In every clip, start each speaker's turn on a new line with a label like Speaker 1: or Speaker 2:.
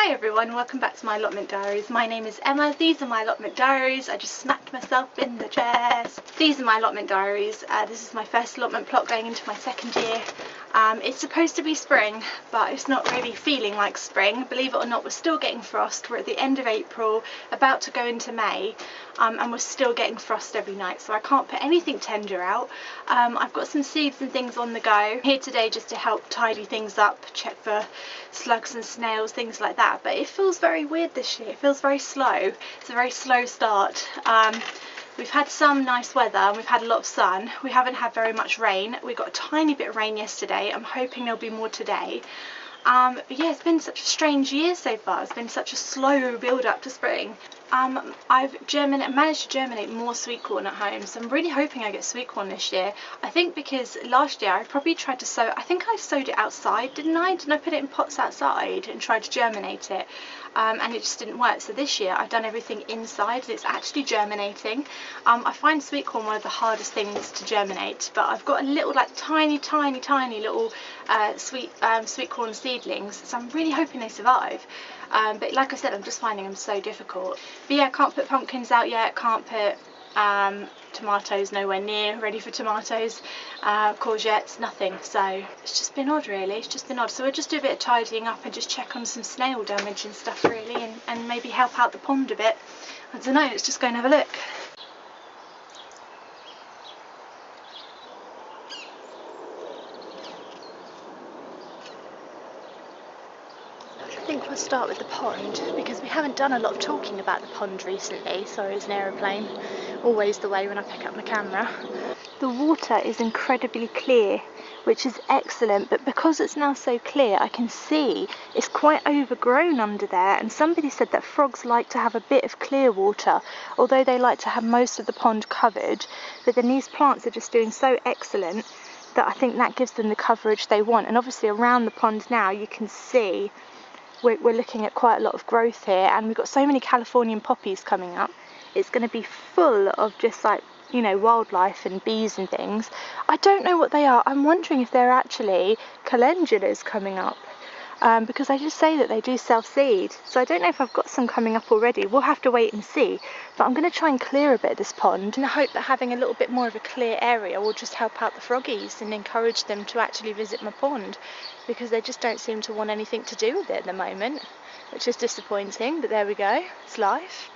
Speaker 1: Hi everyone, welcome back to my allotment diaries. My name is Emma. These are my allotment diaries. I just smacked myself in the chest. These are my allotment diaries. This is my first allotment plot going into my second year. It's supposed to be spring, but it's not really feeling like spring. Believe it or not, we're still getting frost. We're at the end of April, about to go into May, and we're still getting frost every night, so I can't put anything tender out. I've got some seeds and things on the go. I'm here today just to help tidy things up, check for slugs and snails, things like that, but it feels very weird this year. It feels very slow. It's a very slow start. We've had some nice weather and we've had a lot of sun. We haven't had very much rain. We got a tiny bit of rain yesterday. I'm hoping there'll be more today. But yeah, it's been such a strange year so far. It's been such a slow build up to spring. I've managed to germinate more sweet corn at home, so I'm really hoping I get sweet corn this year. I think because last year I probably tried to sow, I think I sowed it outside, didn't I? Didn't I put it in pots outside and tried to germinate it? And it just didn't work. So this year I've done everything inside and it's actually germinating. I find sweet corn one of the hardest things to germinate, but I've got a little like tiny little sweet corn seedlings, so I'm really hoping they survive. But like I said, I'm just finding them so difficult. But yeah, I can't put pumpkins out yet, can't put tomatoes nowhere near ready for tomatoes, courgettes, nothing. So it's just been odd really, it's just been odd. So we'll just do a bit of tidying up and just check on some snail damage and stuff really, and maybe help out the pond a bit. I don't know, let's just go and have a look. I think we'll start with the pond because we haven't done a lot of talking about the pond recently. Sorry, it's an aeroplane. Always the way when I pick up my camera. The water is incredibly clear, which is excellent, but because it's now so clear I can see it's quite overgrown under there, and somebody said that frogs like to have a bit of clear water, although they like to have most of the pond covered. But then these plants are just doing so excellent that I think that gives them the coverage they want. And obviously around the pond now you can see we're looking at quite a lot of growth here, and we've got so many Californian poppies coming up. It's going to be full of just like, you know, wildlife and bees and things. I don't know what they are. I'm wondering if they're actually calendulas coming up, because I just say that they do self-seed. So I don't know if I've got some coming up already. We'll have to wait and see. But I'm going to try and clear a bit of this pond in the hope that having a little bit more of a clear area will just help out the froggies and encourage them to actually visit my pond, because they just don't seem to want anything to do with it at the moment, which is disappointing. But there we go. It's life.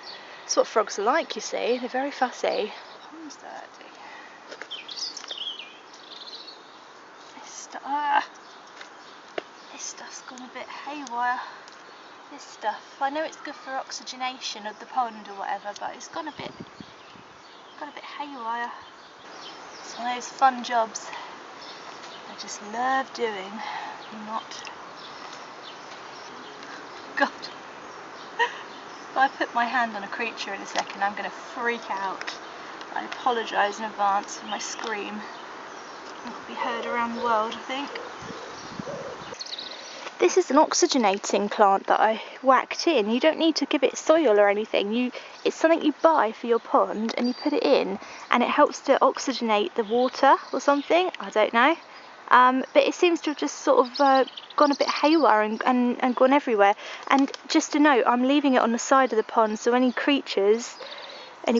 Speaker 1: It's what frogs are like, you see. They're very fussy. Pond's dirty. This stuff's gone a bit haywire. This stuff. I know it's good for oxygenation of the pond or whatever, but it's gone a bit haywire. It's one of those fun jobs I just love doing. God. If I put my hand on a creature in a second, I'm going to freak out. I apologise in advance for my scream. It will be heard around the world, I think. This is an oxygenating plant that I whacked in. You don't need to give it soil or anything. It's something you buy for your pond and you put it in, and it helps to oxygenate the water or something. I don't know. But it seems to have just sort of gone a bit haywire and gone everywhere. And just to note, I'm leaving it on the side of the pond so any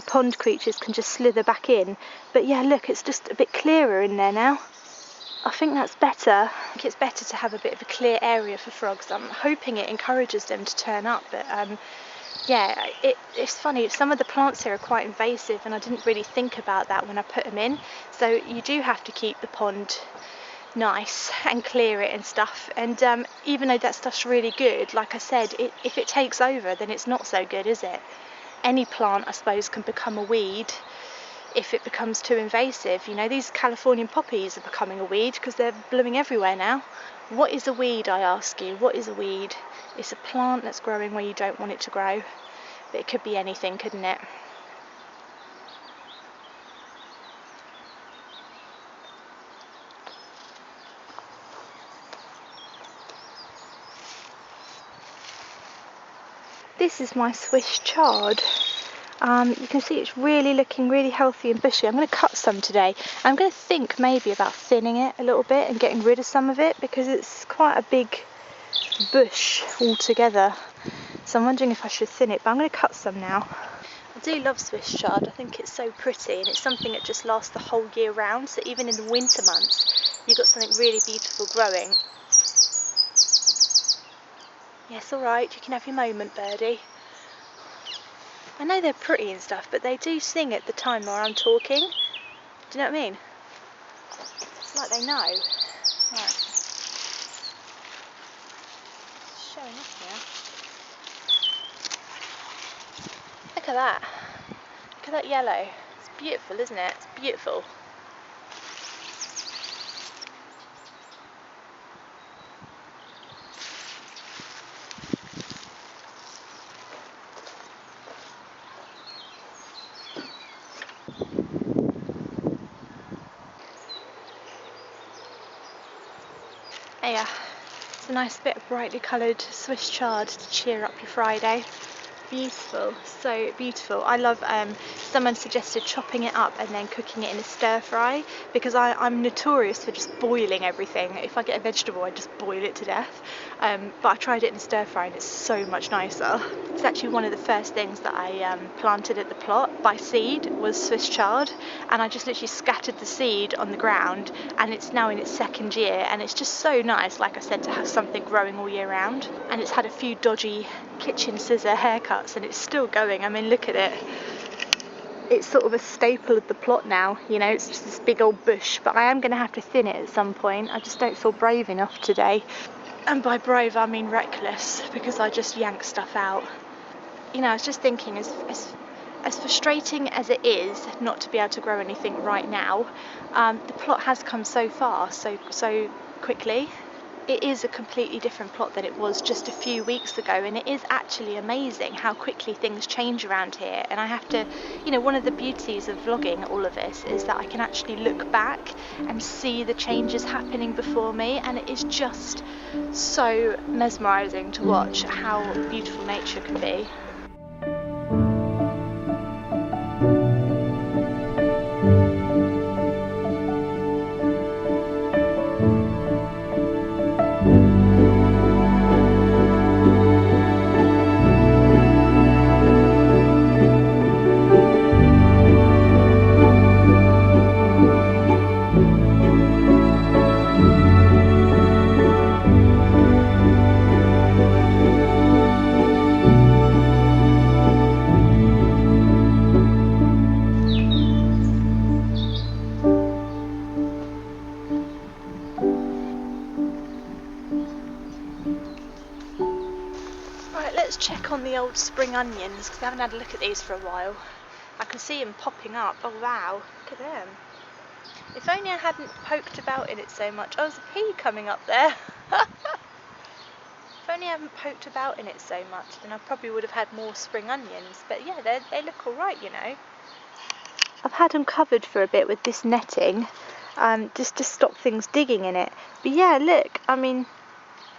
Speaker 1: pond creatures can just slither back in. But yeah, look, it's just a bit clearer in there now. I think that's better. I think it's better to have a bit of a clear area for frogs. I'm hoping it encourages them to turn up, but yeah, it's funny, some of the plants here are quite invasive and I didn't really think about that when I put them in. So you do have to keep the pond nice and clear it and stuff, and even though that stuff's really good, like I said, if it takes over then it's not so good, is it? Any plant I suppose can become a weed if it becomes too invasive. You know, these Californian poppies are becoming a weed because they're blooming everywhere now. What is a weed, I ask you? What is a weed? It's a plant that's growing where you don't want it to grow, but it could be anything, couldn't it? This is my Swiss chard. You can see it's really looking really healthy and bushy. I'm going to cut some today. I'm going to think maybe about thinning it a little bit and getting rid of some of it because it's quite a big bush altogether. So I'm wondering if I should thin it, but I'm going to cut some now. I do love Swiss chard. I think it's so pretty, and it's something that just lasts the whole year round. So even in the winter months, you've got something really beautiful growing. Yes, all right, you can have your moment, birdie. I know they're pretty and stuff, but they do sing at the time where I'm talking. Do you know what I mean? It's like they know. Right. It's showing off now. Look at that. Look at that yellow. It's beautiful, isn't it? It's beautiful. Yeah, it's a nice bit of brightly coloured Swiss chard to cheer up your Friday. Beautiful, so beautiful. I love, someone suggested chopping it up and then cooking it in a stir fry, because I'm notorious for just boiling everything. If I get a vegetable, I just boil it to death. But I tried it in a stir fry and it's so much nicer. It's actually one of the first things that I planted at the plot by seed was Swiss chard, and I just literally scattered the seed on the ground, and it's now in its second year, and it's just so nice, like I said, to have something growing all year round. And it's had a few dodgy kitchen scissor haircuts and it's still going. I mean, look at it. It's sort of a staple of the plot now, you know, it's just this big old bush, but I am going to have to thin it at some point. I just don't feel brave enough today. And by brave I mean reckless, because I just yank stuff out. You know, I was just thinking, as frustrating as it is not to be able to grow anything right now, the plot has come so far so quickly. It is a completely different plot than it was just a few weeks ago, and it is actually amazing how quickly things change around here. And I have to, you know, one of the beauties of vlogging all of this is that I can actually look back and see the changes happening before me, and it is just so mesmerising to watch how beautiful nature can be. Let's check on the old spring onions, because I haven't had a look at these for a while. I can see them popping up. Oh wow, look at them. If only I hadn't poked about in it so much. Oh, there's a pea coming up there. If only I hadn't poked about in it so much, then I probably would have had more spring onions. But yeah, they look alright, you know. I've had them covered for a bit with this netting, just to stop things digging in it. But yeah, look, I mean,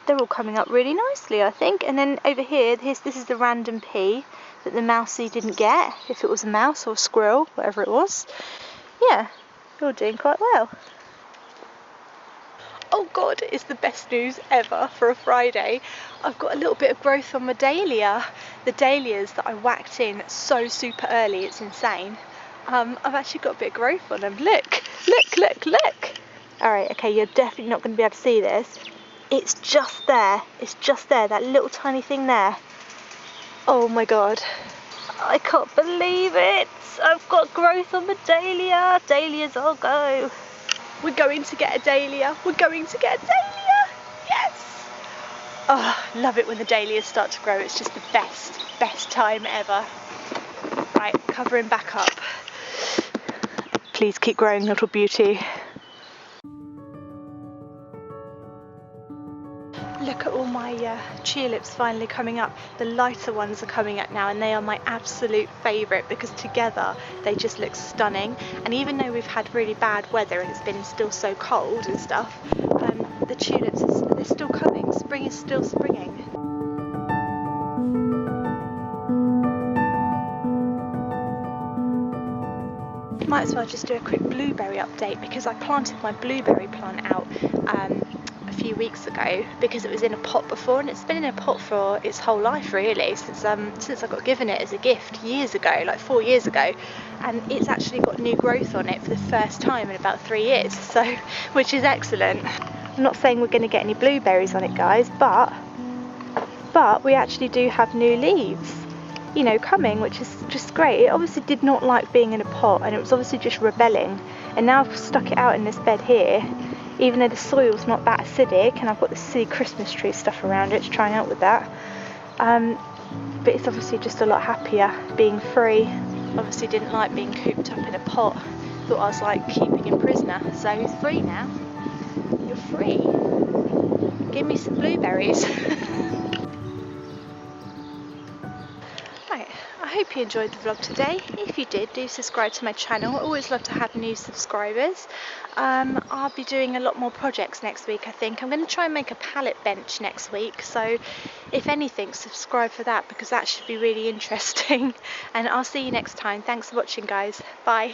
Speaker 1: they're all coming up really nicely, I think. And then over here, this is the random pea that the mousey didn't get, if it was a mouse or a squirrel, whatever it was. Yeah, you're doing quite well. Oh God, it's the best news ever for a Friday. I've got a little bit of growth on my dahlia. The dahlias that I whacked in so super early, it's insane. I've actually got a bit of growth on them. Look, look, look, look. All right, okay, you're definitely not going to be able to see this. It's just there, that little tiny thing there. Oh my God, I can't believe it. I've got growth on the dahlia. Dahlias, I'll go. We're going to get a dahlia. We're going to get a dahlia. Yes. Oh, love it when the dahlias start to grow. It's just the best time ever. Right, covering back up. Please keep growing, little beauty. Look at all my tulips finally coming up. The lighter ones are coming up now, and they are my absolute favourite because together they just look stunning. And even though we've had really bad weather and it's been still so cold and stuff, the tulips, they're still coming. Spring is still springing. Might as well just do a quick blueberry update, because I planted my blueberry plant out a few weeks ago because it was in a pot before, and it's been in a pot for its whole life really, since I got given it as a gift years ago, like 4 years ago, and it's actually got new growth on it for the first time in about 3 years, so which is excellent. I'm not saying we're going to get any blueberries on it, guys, but we actually do have new leaves, you know, coming, which is just great. It obviously did not like being in a pot, and it was obviously just rebelling, and now I've stuck it out in this bed here, even though the soil's not that acidic, and I've got the silly Christmas tree stuff around it to try out with that, but it's obviously just a lot happier being free. Obviously didn't like being cooped up in a pot, thought I was like keeping him prisoner, so he's free now. You're free, give me some blueberries. Right, I hope you enjoyed the vlog today. If you did, do subscribe to my channel. I always love to have new subscribers. I'll be doing a lot more projects next week, I think. I'm going to try and make a pallet bench next week, so if anything, subscribe for that, because that should be really interesting. And I'll see you next time. Thanks for watching, guys. Bye.